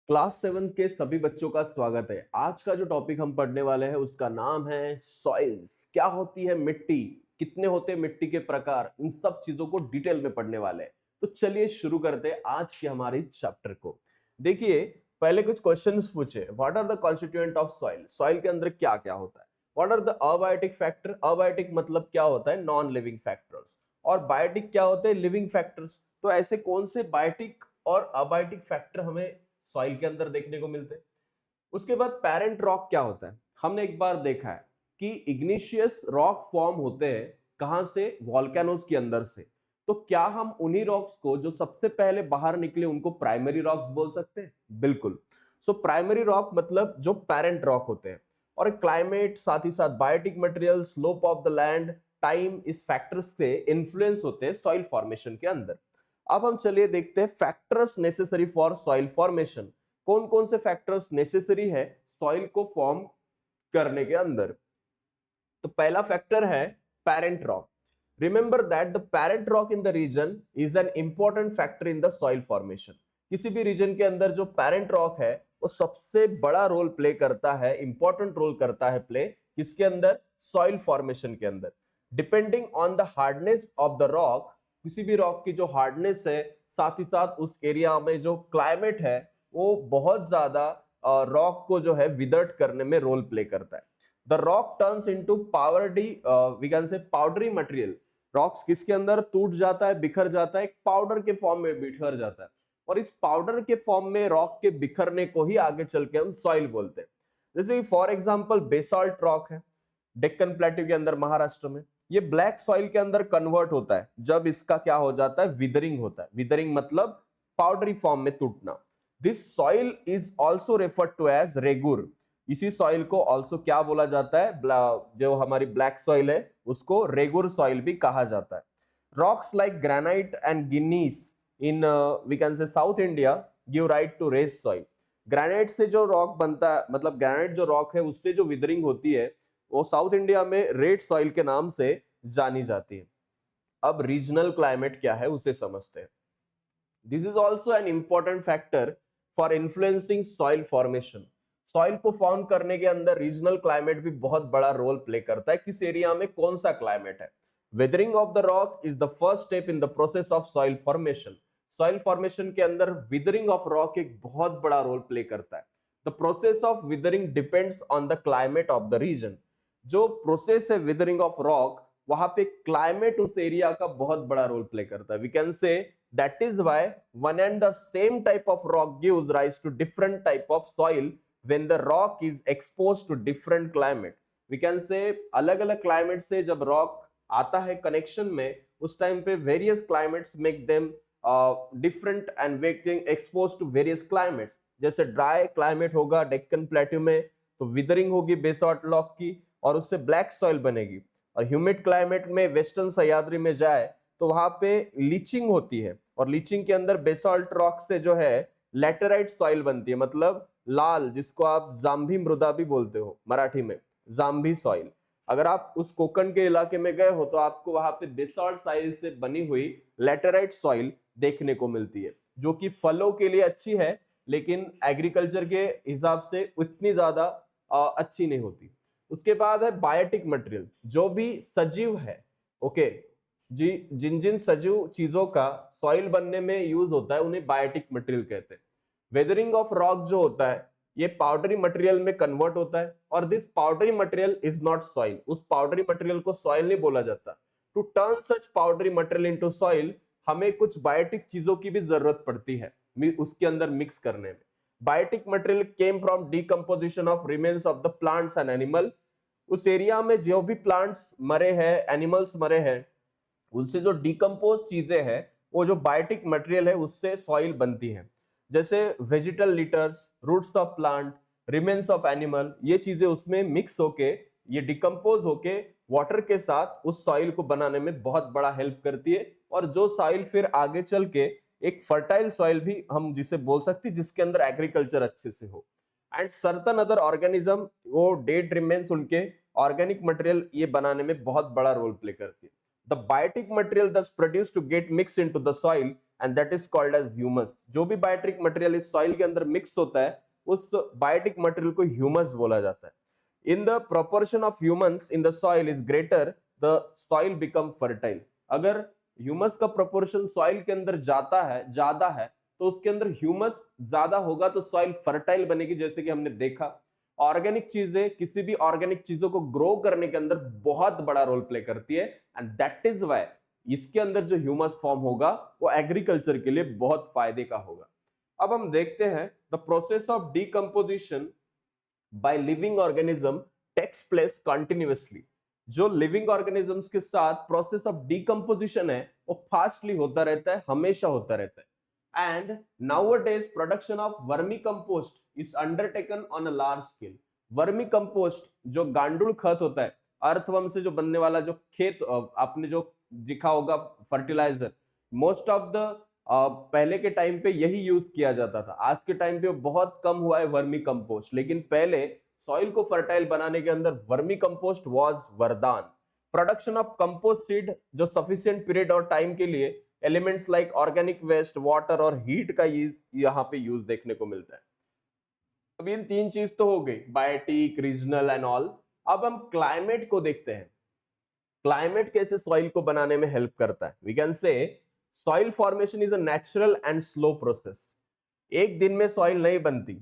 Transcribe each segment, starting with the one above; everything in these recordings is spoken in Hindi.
क्लास 7 के सभी बच्चों का स्वागत है। आज का जो टॉपिक हम पढ़ने वाले हैं उसका नाम है सॉइल्स। क्या होती है मिट्टी, कितने होते हैं मिट्टी के प्रकार, इन सब चीजों को डिटेल में पढ़ने वाले हैं। तो चलिए शुरू करते हैं आज के हमारे चैप्टर को। देखिए, पहले कुछ क्वेश्चंस पूछे। What are the constituent of soil? Soil के अंदर क्या क्या होता है? What are the abiotic factor? Abiotic मतलब क्या होता है? Non living factors. और बायोटिक क्या होते हैं? Living factors. तो ऐसे कौन से बायोटिक और अबायोटिक फैक्टर हमें सॉइल के अंदर देखने को मिलते हैं? उसके बाद पेरेंट रॉक क्या होता है? हमने एक बार देखा है कि इग्निशियस रॉक फॉर्म होते हैं कहां से? वॉल्केनोस के अंदर से। तो क्या हम उन्हीं रॉक्स को जो सबसे पहले बाहर निकले उनको प्राइमरी रॉक्स बोल सकते हैं? बिल्कुल। सो प्राइमरी रॉक मतलब जो पेरेंट रॉक होते हैं। और क्लाइमेट, साथ ही साथ biotic material, slope of the land, time, इस फैक्टर्स से इन्फ्लुएंस होते हैं सॉइल फॉर्मेशन के अंदर। अब हम चलिए देखते हैं factors necessary for soil formation. कौन कौन से फैक्टर्स नेसेसरी है सॉइल को फॉर्म करने के अंदर? तो पहला फैक्टर है parent rock. Remember that the parent rock in the region is an important factor in the soil formation. किसी भी रीजन के अंदर जो पेरेंट रॉक है वो सबसे बड़ा रोल प्ले करता है, इंपॉर्टेंट रोल करता है प्ले किसके अंदर? सॉइल फॉर्मेशन के अंदर। Depending on the hardness of the rock, किसी भी रॉक की जो हार्डनेस है, साथ ही साथ उस एरिया में जो क्लाइमेट है, वो बहुत ज्यादा रॉक को जो है विदर्ट करने में रोल प्ले करता है। The rock turns into we can say powdery material. Rocks किसके अंदर टूट जाता है, बिखर जाता है? एक पाउडर के फॉर्म में बिखर जाता है। और इस पाउडर के फॉर्म में रॉक के बिखरने को ही आगे चल के हम सॉइल बोलते हैं। जैसे फॉर एग्जांपल बेसाल्ट रॉक है डेक्कन प्लेट्यू के अंदर महाराष्ट्र में। ये ब्लैक सॉइल के अंदर कन्वर्ट होता है जब इसका क्या हो जाता है? विदरिंग होता है। विदरिंग मतलब पाउडरी फॉर्म में टूटना। This soil is also referred to as regur. इसी सॉइल को ऑल्सो क्या बोला जाता है? जो हमारी ब्लैक सॉइल है उसको रेगुर सॉइल भी कहा जाता है। Rocks like granite and gneiss in we can say South India give rise to red soil. Granite से जो रॉक बनता है, मतलब ग्रेनाइट जो रॉक है उससे जो विदरिंग होती है, वो साउथ इंडिया में रेड सॉइल के नाम से जानी जाती है। अब रीजनल क्लाइमेट क्या है उसे समझते हैं। This is also an important factor for influencing soil formation. Soil को फॉर्म करने के अंदर रीजनल क्लाइमेट भी बहुत बड़ा रोल प्ले करता है। किस एरिया में कौन सा क्लाइमेट है? Weathering of the rock is the first step in the process of soil formation. Soil formation के अंदर विदरिंग ऑफ रॉक एक बहुत बड़ा रोल प्ले करता है। The process of weathering depends on the climate of the region. जो प्रोसेस है विदरिंग ऑफ रॉक, वहां पे क्लाइमेट उस एरिया का बहुत बड़ा रोल प्ले करता है। We can say that is why one and the same type of rock gives rise to different type of soil when the rock is exposed to different climate. We can say अलग अलग climate से जब rock आता है connection में, उस टाइम पे various climates make them different and making exposed to various climates. जैसे ड्राई क्लाइमेट होगा डेक्कन प्लेट्यू में तो विदरिंग होगी बेसाल्ट रॉक की और उससे ब्लैक सॉइल बनेगी। और ह्यूमिड क्लाइमेट में वेस्टर्न सह्याद्री में जाए तो वहां पे लीचिंग होती है और लीचिंग के अंदर बेसाल्ट रॉक से जो है लैटेराइट सॉइल बनती है, मतलब लाल, जिसको आप जाम्भी मृदा भी बोलते हो मराठी में, जाम्भी सॉइल। अगर आप उस कोकण के इलाके में गए हो तो आपको वहां पे बेसाल्ट सॉइल से बनी हुई लैटेराइट सॉइल देखने को मिलती है, जो कि फलों के लिए अच्छी है लेकिन एग्रीकल्चर के हिसाब से उतनी ज्यादा अच्छी नहीं होती। उसके बाद है बायोटिक मटेरियल, जो भी सजीव है। ओके जी, जिन जिन सजीव चीजों का सॉइल बनने में यूज होता है उन्हें बायोटिक मटेरियल कहते हैं। वेदरिंग ऑफ रॉक जो होता है ये पाउडरी मटेरियल में कन्वर्ट होता है और this powdery material is not soil. उस पाउडरी मटेरियल को सॉइल नहीं बोला जाता। To turn such powdery material into soil हमें कुछ बायोटिक चीजों की भी जरूरत पड़ती है उसके अंदर मिक्स करने में। Biotic material came from decomposition of remains of the plants and animal. उस एरिया में जो भी प्लांट्स मरे हैं, एनिमल्स मरे हैं, उनसे जो डिकम्पोज चीजें हैं, वो जो बायोटिक मटेरियल है उससे सॉइल बनती है। जैसे vegetal litters, roots of plant, remains of animal, ये चीजें उसमें मिक्स होके, ये डिकम्पोज होके वाटर के साथ उस सॉइल को बनाने में बहुत बड़ा हेल्प करती है। और जो सॉइल फिर आगे चल के एक फर्टाइल सॉइल भी हम जिसे बोल सकते हैं, जिसके अंदर एग्रीकल्चर अच्छे से हो। एंड सर्टन अदर ऑर्गेनिज्म, वो डेड रिमेन्स, उनके ऑर्गेनिक मटेरियल ये बनाने में बहुत बड़ा रोल प्ले करती है। The biotic material thus produced to get mixed into the soil and that is called as humus. जो भी बायोटिक मटेरियल इस सॉइल के अंदर मिक्स होता है उस बायोटिक मटेरियल को ह्यूमस बोला जाता है। In the proportion of humus in the soil is greater, the soil become fertile. अगर ह्यूमस का प्रोपोर्शन सॉइल के अंदर जाता है, ज्यादा है, तो उसके अंदर ह्यूमस ज्यादा होगा तो सॉइल फर्टाइल बनेगी। जैसे कि हमने देखा ऑर्गेनिक चीजें किसी भी ऑर्गेनिक चीजों को ग्रो करने के अंदर बहुत बड़ा रोल प्ले करती है, एंड दैट इज व्हाई इसके अंदर जो ह्यूमस फॉर्म होगा वो एग्रीकल्चर के लिए बहुत फायदे का होगा। अब हम देखते हैं the process of decomposition by living organism takes place continuously. जो लिविंग ऑर्गेनिजम्स के साथ प्रोसेस ऑफ डीकंपोजिशन है वो फास्टली होता रहता है, हमेशा होता रहता है। and nowadays production of vermicompost is undertaken on a large scale। Vermi जो गांडुल खत होता है, अर्थवर्म से जो बनने वाला जो खेत, आपने जो दिखा होगा फर्टिलाइजर, मोस्ट ऑफ द पहले के टाइम पे यही यूज किया जाता था। आज के टाइम पे बहुत कम हुआ है वर्मी कंपोस्ट, लेकिन पहले सॉइल को फर्टाइल बनाने के अंदर वर्मी कंपोस्ट वाज वरदान। प्रोडक्शन ऑफ कंपोस्ट सीड जो सफिशिएंट पीरियड और टाइम के लिए elements like organic waste, water और हीट का यहाँ पे यूज देखने को मिलता है। अब इन तीन चीज तो हो गई, बायोटिक, रीजनल एंड ऑल। अब हम क्लाइमेट को देखते हैं। क्लाइमेट कैसे सॉइल को बनाने में हेल्प करता है। We can say soil formation is a natural and slow process. एक दिन में सॉइल नहीं बनती,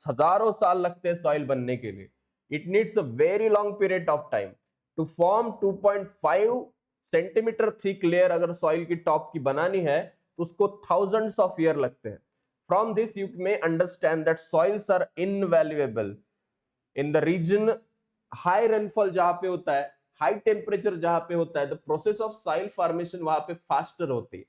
हजारों साल लगते हैं सॉइल बनने के लिए। It needs a very long period of time to form 2.5 centimetre thick layer. अगर सॉइल की टॉप की बनानी है तो उसको थाउजेंड्स ऑफ ईयर लगते हैं। From this you may understand that soils are invaluable in the region high rainfall जहां पे होता है, हाई टेम्परेचर जहां पे होता है, the process of soil formation वहां पे फास्टर होती है।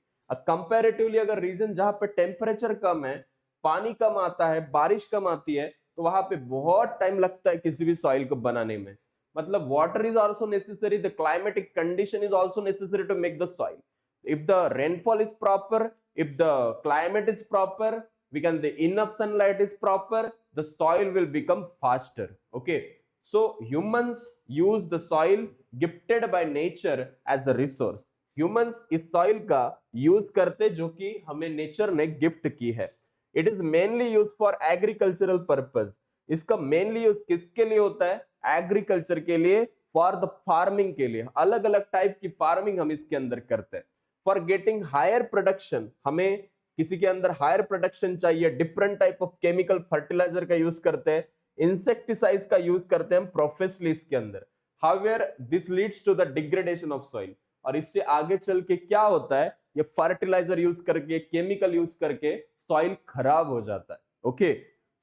कंपैरेटिवली अगर रीजन जहां पे टेम्परेचर कम है, पानी कम आता है, बारिश कम आती है, तो वहां पे बहुत टाइम लगता है किसी भी सॉइल को बनाने में। मतलब water is also necessary, the climatic condition is also necessary to make the soil. if the rainfall is proper, if the climate is proper, we can the enough sunlight is proper, the soil will become faster. Okay, so humans use the soil gifted by nature as a resource। humans इस soil का use करते जो कि हमें nature ने gift की है। it is mainly used for agricultural purpose। इसका mainly use किसके लिए होता है? agriculture के लिए, for the farming के लिए। अलग अलग टाइप की फार्मिंग हम इसके अंदर करते हैं। फॉर गेटिंग हायर प्रोडक्शन, हमें किसी के अंदर हायर प्रोडक्शन चाहिए, different type of chemical fertiliser का यूज करते हैं, इंसेक्टिसाइड्स का यूज करते हैं हम प्रोफेशनली इसके अंदर। However this leads to the degradation of soil. और इससे आगे चल के क्या होता है, ये फर्टिलाइजर यूज करके, केमिकल यूज करके सॉइल खराब हो जाता है। Okay,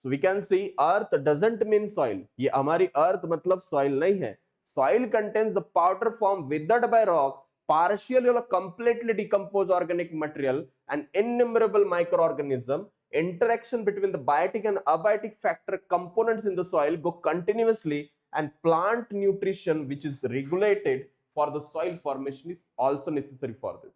so we can see earth doesn't mean soil. ये हमारी अर्थ मतलब सॉइल नहीं है। Soil contains the powder form weathered by rock, partially or completely decomposed organic material, and innumerable microorganism interaction between the biotic and abiotic factor components in the soil go continuously, and plant nutrition which is regulated for the soil formation is also necessary for this।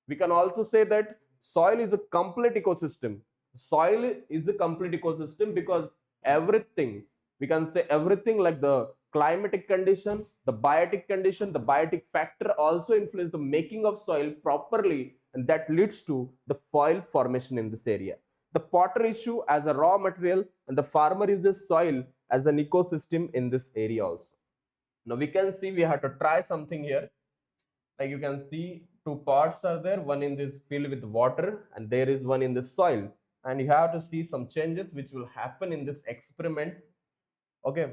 We can also say that soil is a complete ecosystem। Soil is a complete ecosystem because everything, we can say everything like the climatic condition, the biotic factor also influence the making of soil properly, and that leads to the soil formation in this area। The potter issue as a raw material, and the farmer uses soil as an ecosystem in this area also। Now we can see, we have to try something here। Like you can see two pots are there, one in this filled with water and there is one in the soil, and you have to see some changes which will happen in this experiment। Okay,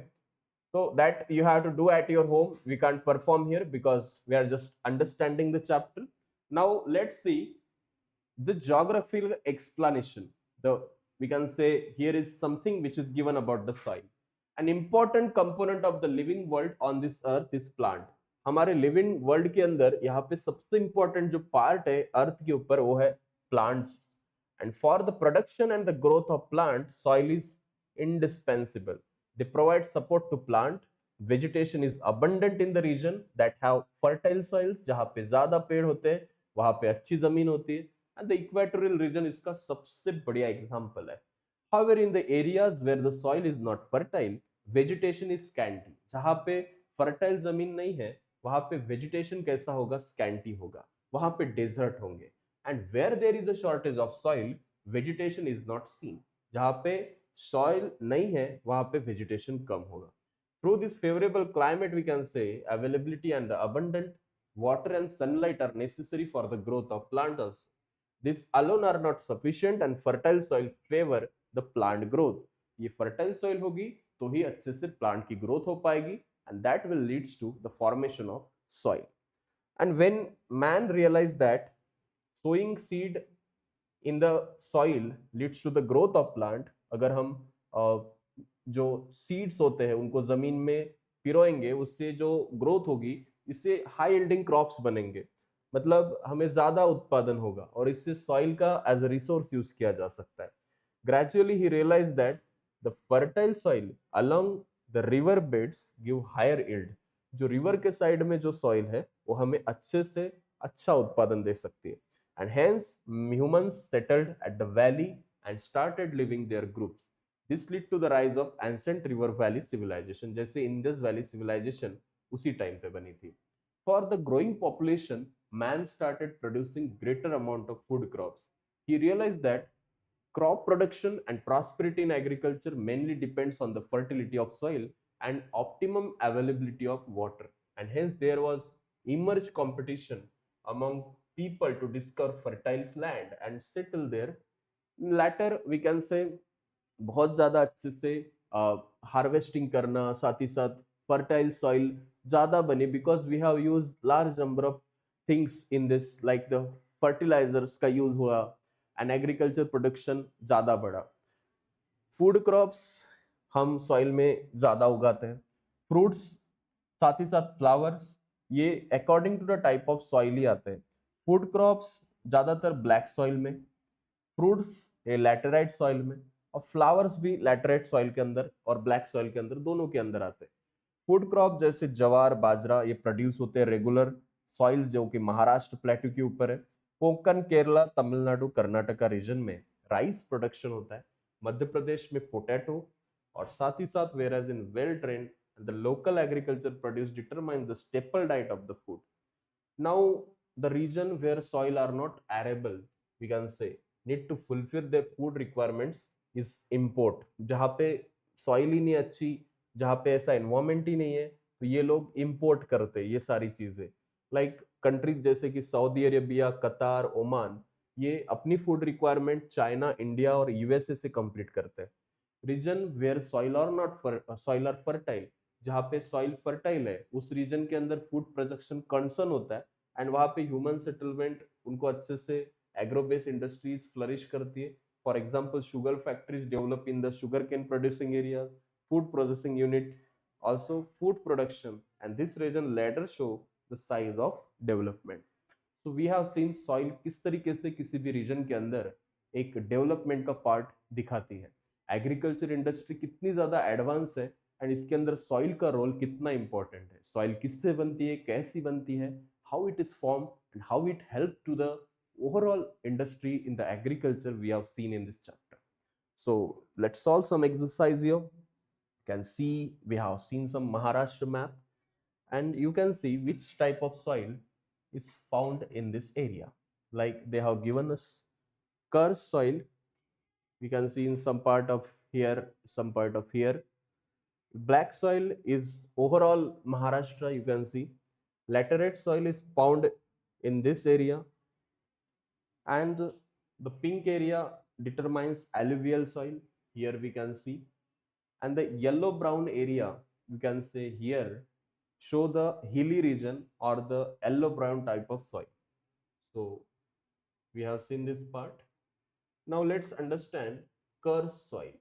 so that you have to do at your home, we can't perform here because we are just understanding the chapter। Now let's see the geographical explanation। The, we can say here is something which is given about the soil। an important component of the living world on this earth is plant। हमारे लिविंग वर्ल्ड के अंदर यहाँ पे सबसे इंपॉर्टेंट जो पार्ट है अर्थ के ऊपर वो है plants. and for the production and the growth of plant, soil is indispensable। they provide support to plant। vegetation is abundant in the region that have fertile soils। जहाँ पे ज्यादा पेड़ होते हैं वहां पे अच्छी जमीन होती है, and the equatorial region इसका सबसे बढ़िया एग्जांपल है। however in the areas where the soil is not fertile, vegetation is scanty। जहाँ पे फर्टाइल जमीन नहीं है वहां पे वेजिटेशन कैसा होगा? स्कैंटी होगा, वहां पे डेजर्ट होंगे। And where there is a shortage of soil vegetation is not seen. जहाँ पे सॉइल नहीं है वहां पे वेजिटेशन कम होगा। Through this favourable climate we can say availability and the abundant water and sunlight are necessary for the growth of plant also. This alone are not sufficient and fertile soil favor the plant growth. ये fertile soil होगी तो ही अच्छे से plant की growth हो पाएगी and that will leads to the formation of soil. And when man realized that sowing seed in the soil leads to the growth of plant, अगर हम जो सीड्स होते हैं उनको जमीन में पिरोएंगे उससे जो ग्रोथ होगी इससे हाई यील्डिंग क्रॉप्स बनेंगे, मतलब हमें ज्यादा उत्पादन होगा और इससे सॉइल का एज अ रिसोर्स यूज किया जा सकता है। ग्रेजुअली ही realise that the fertile soil along the river beds give higher yield. जो रिवर के साइड में जो सॉइल है वो हमें अच्छे से अच्छा उत्पादन दे सकती है। And hence humans settled at the valley and started living their groups. This led to the rise of ancient river valley civilization, जैसे इंडस वैली civilization उसी टाइम पे बनी थी। For the growing population, man started producing greater amount of food crops. He realized that crop production and prosperity in agriculture mainly depends on the fertility of soil and optimum availability of water. And hence there was emerged competition among people to discover fertile land and settle there. Latter we can say बहुत ज्यादा अच्छे से हार्वेस्टिंग करना, साथ ही साथ फर्टाइल सॉइल ज्यादा बने because we have use large number of things in this like the fertilisers का यूज हुआ एंड एग्रीकल्चर प्रोडक्शन ज्यादा बढ़ा। फूड क्रॉप्स हम सॉइल में ज्यादा उगाते हैं, फ्रूट्स साथ ही साथ फ्लावर्स ये according to the type of soil ही आते हैं। फूड क्रॉप्स ज्यादातर ब्लैक सॉइल में, फ्रूट्स लैटेराइट सॉइल में और फ्लावर्स भी लैटेराइट सॉइल के अंदर और ब्लैक सॉइल के अंदर दोनों के अंदर आते हैं। फूड क्रॉप जैसे जवार बाजरा ये प्रोड्यूस होते हैं रेगुलर सॉइल्स जो कि महाराष्ट्र प्लेटू के ऊपर है। कोंकण केरला तमिलनाडु कर्नाटका रीजन में राइस प्रोडक्शन होता है, मध्य प्रदेश में पोटैटो और साथ ही साथ वेराज in well trained the local agriculture produce determine the staple diet of the food. Now the region where soil are not arable we can say need to fulfill their food requirements is import। जहाँ पे सॉइल ही नहीं अच्छी, जहाँ पे ऐसा एनवायरमेंट ही नहीं है तो ये लोग इंपोर्ट करते हैं ये सारी चीजें। लाइक कंट्रीज जैसे कि सऊदी अरेबिया, कतार, ओमान ये अपनी फूड रिक्वायरमेंट चाइना, इंडिया और यूएसए से कंप्लीट करते हैं। Region where soil are fertile, जहाँ पे सॉइल फर्टाइल है उस रीजन के अंदर फूड प्रोडक्शन कंसर्न होता है एंड वहाँ पे ह्यूमन सेटलमेंट उनको अच्छे से एग्रो बेस्ड इंडस्ट्रीज फ्लरिश करती है। For example sugar factories develop in the sugar cane producing area, food processing unit, also food production, and this region later show the size of development. So we have seen soil किस तरीके से किसी भी रीजन के अंदर एक डेवलपमेंट का पार्ट दिखाती है। एग्रीकल्चर इंडस्ट्री कितनी ज्यादा एडवांस है एंड इसके अंदर सॉइल का रोल कितना इंपॉर्टेंट है, सॉइल किससे बनती है, कैसी बनती है, how it is form and how it help to the overall industry in the agriculture we have seen in this chapter. So let's solve some exercise here. You can see we have seen some Maharashtra map and you can see which type of soil is found in this area. Like they have given us cursed soil, we can see in some part of here, some part of here. Black soil is overall Maharashtra, you can see. Laterite soil is found in this area and the pink area determines alluvial soil, here we can see, and the yellow brown area we can say here show the hilly region or the yellow brown type of soil. So we have seen this part. Now let's understand cursed soil.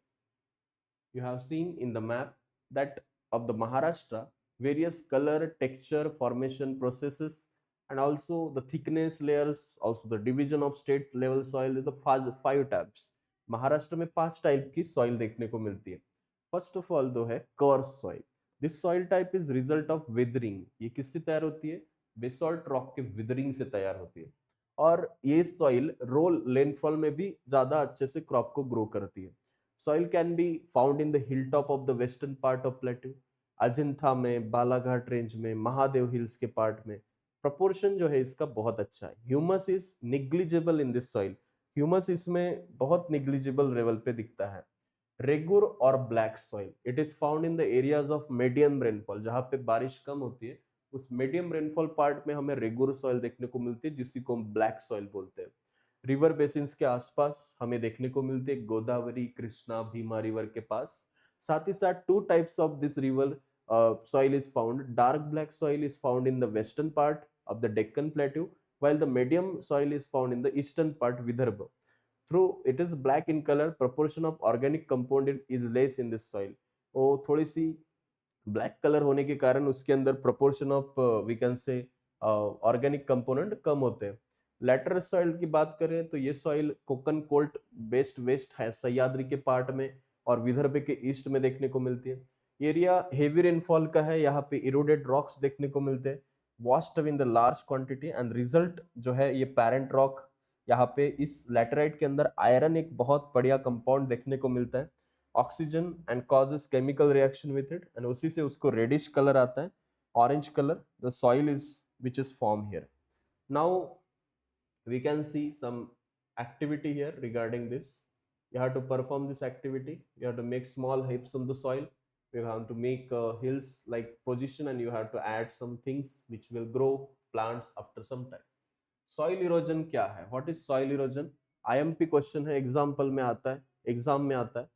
You have seen in the map that of the Maharashtra various color, texture, formation processes and also the thickness layers, also the division of state level soil is the five types. Maharashtra में 5 टाइप की सॉइल देखने को मिलती है। फर्स्ट ऑफ ऑल दो है कर्स soil. This soil type is result of weathering. ये किससे तैयार होती है? बेसॉल्ट रॉक के विदरिंग से तैयार होती है और ये सॉइल रोल रेनफॉल में भी ज्यादा अच्छे से क्रॉप को ग्रो करती है। Soil can be found in the hilltop of the western part of plateau, Ajanta में, बालाघाट रेंज में, महादेव हिल्स के पार्ट में, प्रपोर्शन जो है इसका बहुत अच्छा है। Humus is negligible in this soil, humus इसमें बहुत निग्लिजिबल लेवल पे दिखता है। रेगुर और black soil, it is found in the areas of medium rainfall, जहां पे बारिश कम होती है उस मीडियम रेनफॉल पार्ट में हमें रेगुर सॉइल देखने को मिलती है, जिसी को हम ब्लैक सॉइल बोलते हैं। रिवर बेसिन्स के आसपास हमें देखने को मिलती है, गोदावरी, कृष्णा, भीमा रिवर के पास। साथ ही साथ two types of this river soil is found. Dark black soil is found in the western part of the Deccan Plateau, while the medium soil is found in the eastern part, Vidarbha. Through it is black in color, proportion of organic compound is less in this soil. वो थोड़ी सी ब्लैक कलर होने के कारण उसके अंदर proportion of we can say organic component कम होते हैं। लेटरस सॉइल की बात करें तो ये soil Konkan coast best west है सह्याद्री के पार्ट में और विदर्भ के ईस्ट में देखने को मिलती है। एरिया हेवी रेनफॉल का है, यहाँ पे इरोडेड रॉक्स देखने को मिलते हैं, vast in the large quantity and result जो है ये पैरेंट रॉक। यहाँ पे इस लैटेराइट के अंदर आयरन एक बहुत बढ़िया कंपाउंड देखने को मिलता है, oxygen and causes chemical reaction with it and उसी से उसको रेडिश कलर आता है, orange colour the soil is which is form here. Now we can see some activity here regarding this. You have to perform this activity, you have to make small heaps on the soil, you have to make hills like position, and you have to add some things which will grow plants after some time. Soil erosion क्या है, what is soil erosion? IMP question है, एग्जाम्पल में आता है, एग्जाम में आता है।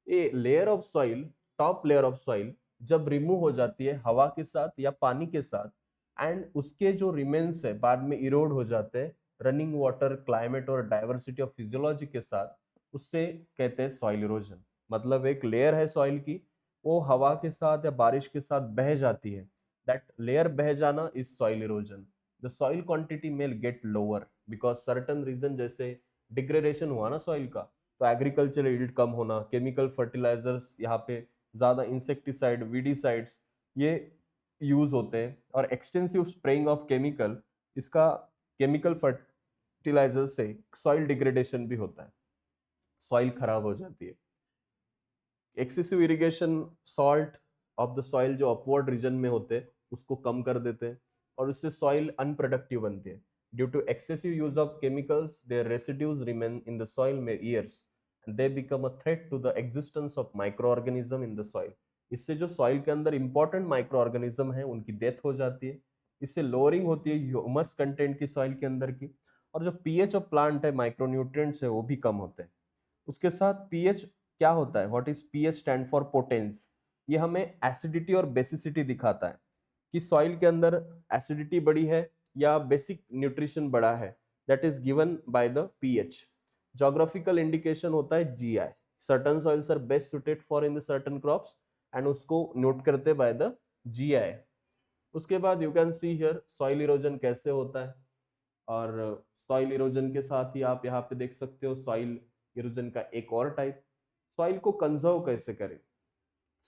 A layer of soil, top layer of soil जब रिमूव हो जाती है हवा के साथ या पानी के साथ एंड उसके जो रिमेन्स है बाद में इरोड हो जाते हैं रनिंग वाटर, क्लाइमेट और डाइवर्सिटी ऑफ फिजियोलॉजी के साथ, उससे कहते हैं सॉइल इरोजन। मतलब एक लेयर है सॉइल की, वो हवा के साथ या बारिश के साथ बह जाती है, दैट लेयर बह जाना is soil erosion. The soil quantity may get lower because certain region, जैसे डिग्रेडेशन हुआ ना सॉइल का, तो एग्रीकल्चर यील्ड कम होना, केमिकल फर्टिलाइजर्स यहाँ पे ज्यादा, इंसेक्टिसाइड, वीडीसाइड्स ये यूज होते हैं, और एक्सटेंसिव स्प्रेइंग ऑफ केमिकल, इसका केमिकल फर्टिलाइजर से सॉइल डिग्रेडेशन भी होता है, सॉइल खराब हो जाती है। Excessive irrigation salt of the soil जो अपवर्ड रीजन में होते हैं उसको कम कर देते हैं और उससे सॉइल अनप्रोडक्टिव बनती है। Due to excessive use of chemicals their residues remain in the soil में years and they become a threat to the existence of micro organism in the soil. इससे जो सॉइल के अंदर इंपॉर्टेंट माइक्रो ऑर्गेनिज्म है उनकी डेथ हो जाती है। इससे लोअरिंग होती है ह्यूमस कंटेंट की सॉइल के अंदर की, और जो पीएच ऑफ प्लांट है, माइक्रोन्यूट्रिएंट्स है, वो भी कम होते हैं। उसके साथ पीएच क्या होता है, what is pH stand for potence, ये हमें एसिडिटी और बेसिसिटी दिखाता है कि सॉइल के अंदर एसिडिटी बड़ी है या बेसिक न्यूट्रिशन बड़ा है, that is given by the pH. Geographical indication होता है GI, certain soils are best suited for in the certain crops and उसको नोट करते बाय द जीआई। उसके बाद you can see here soil erosion कैसे होता है, और सॉइल इरोजन के साथ ही आप यहाँ पे देख सकते हो सॉइल इरोजन का एक और टाइप, सॉइल को कंजर्व कैसे करें।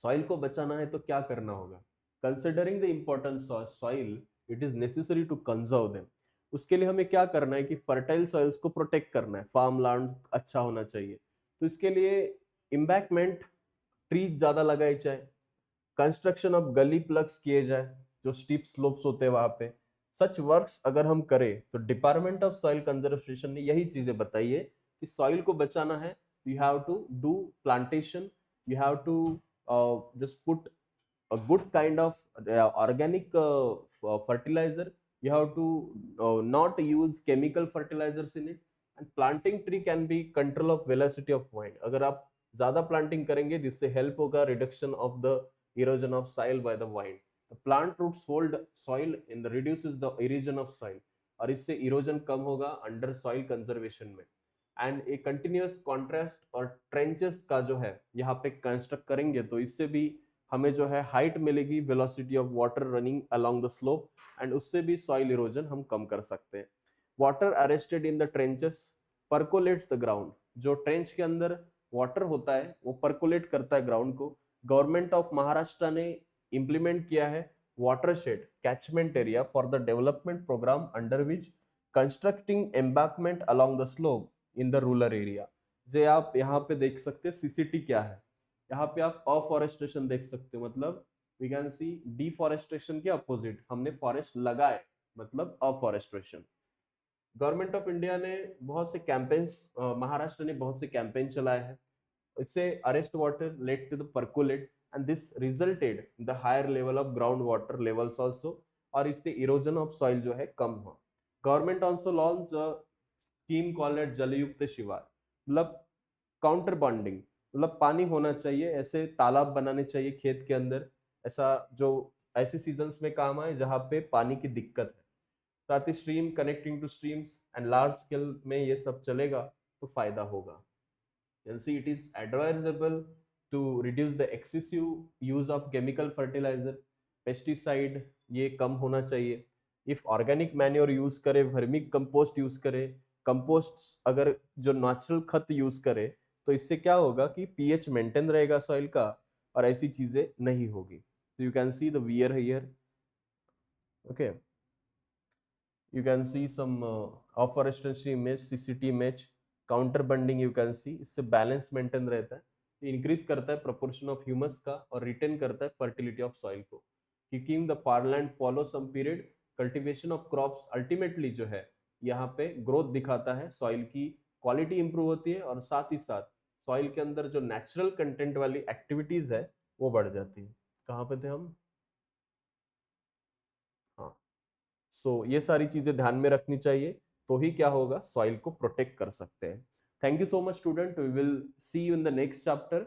सॉइल को बचाना है तो क्या करना होगा, considering the importance of soil it is necessary to conserve them. उसके लिए हमें क्या करना है कि फर्टाइल सॉइल्स को प्रोटेक्ट करना है, फार्म लैंड अच्छा होना चाहिए, तो इसके लिए एम्बैंकमेंट ट्री ज्यादा लगाए जाए, कंस्ट्रक्शन ऑफ गली प्लग्स किए जाए जो स्टीप स्लोप्स होते हैं वहां पे। सच वर्क्स अगर हम करें तो डिपार्टमेंट ऑफ सॉइल कंजर्वेशन ने यही चीजें बताई है कि सॉइल को बचाना है, you have to do plantation, you have to just put a good kind of organic fertilizer, you have to not use chemical fertilizers in it, and planting tree can be control of velocity of wind। अगर आप ज्यादा प्लांटिंग करेंगे जिससे हेल्प होगा reduction of the erosion of soil by the wind. The plant roots hold soil in the reduces the erosion of soil, और इससे इरोजन कम होगा अंडर सॉइल कंजर्वेशन में। एंड एक कंटिन्यूअस कॉन्ट्रास्ट और ट्रेंचेस का जो है यहाँ पे कंस्ट्रक्ट करेंगे तो इससे भी हमें जो है हाइट मिलेगी, velocity of water running along the slope, and उससे भी सॉइल इरोजन हम कम कर सकते हैं। Water arrested in the trenches percolates the ground, जो ट्रेंच के अंदर वाटर होता है वो परकोलेट करता है ग्राउंड को। गवर्नमेंट ऑफ महाराष्ट्र ने इंप्लीमेंट किया है watershed catchment area for the development programme under which constructing embankment along the slope in the rural area. जे आप यहाँ पे देख सकते हैं सीसीटी क्या है, यहाँ पे आप अफॉरेस्टेशन देख सकते हो, मतलब वी कैन सी डिफॉरेस्टेशन के अपोजिट हमने फॉरेस्ट लगाए मतलब अफॉरेस्ट्रेशन। गवर्नमेंट ऑफ इंडिया ने बहुत से कैंपेन्स, महाराष्ट्र ने बहुत से कैंपेन चलाए हैं। इससे arrest water lead to the percolate and this resulted the higher level of ground water levels also, और इससे इरोजन ऑफ सॉइल जो है कम हुआ। Government also launch scheme called Jalyukt Shivar, मतलब काउंटर बॉन्डिंग, मतलब पानी होना चाहिए, ऐसे तालाब बनाने चाहिए खेत के अंदर, ऐसा जो ऐसे सीजन्स में काम आए जहाँ पे पानी की दिक्कत है। साथ ही stream connecting to streams and large scale में ये सब चलेगा तो फायदा होगा। And see, it is advisable to reduce the excessive use of chemical fertilizer, pesticide, ये कम होना चाहिए। इफ ऑर्गेनिक मैन्योर यूज करे, वर्मी कंपोस्ट यूज करे, कंपोस्ट अगर जो नेचुरल खत यूज करे, तो इससे क्या होगा कि पीएच मेंटेन रहेगा सॉइल का और ऐसी चीजें नहीं होगी। तो you can see the wear here, okay, you can see some afforestation image, CCT image, counter bunding you can सी, इससे बैलेंस मेंटेन रहता है, इंक्रीज करता है प्रोपोर्शन ऑफ ह्यूमस का और रिटेन करता है फर्टिलिटी ऑफ सॉइल को। Keeping the farmland fallow some period, cultivation of crops ultimately जो है यहाँ पे ग्रोथ दिखाता है, सॉइल की क्वालिटी इंप्रूव होती है और साथ ही साथ सॉइल के अंदर जो नेचुरल कंटेंट वाली एक्टिविटीज है वो बढ़ जाती है। कहाँ पे थे हम? हाँ, सो ये सारी चीजें ध्यान में रखनी चाहिए, तो ही क्या होगा, सॉइल को प्रोटेक्ट कर सकते हैं। Thank you so much student, we will see you in the next chapter.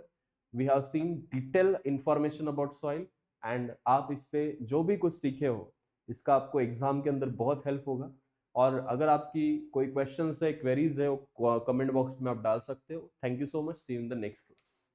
We have seen detail information about soil and आप इससे जो भी कुछ सीखे हो इसका आपको एग्जाम के अंदर बहुत हेल्प होगा। और अगर आपकी कोई क्वेश्चन है, क्वेरीज है, कमेंट बॉक्स में आप डाल सकते हो। Thank you so much, see you in the next class.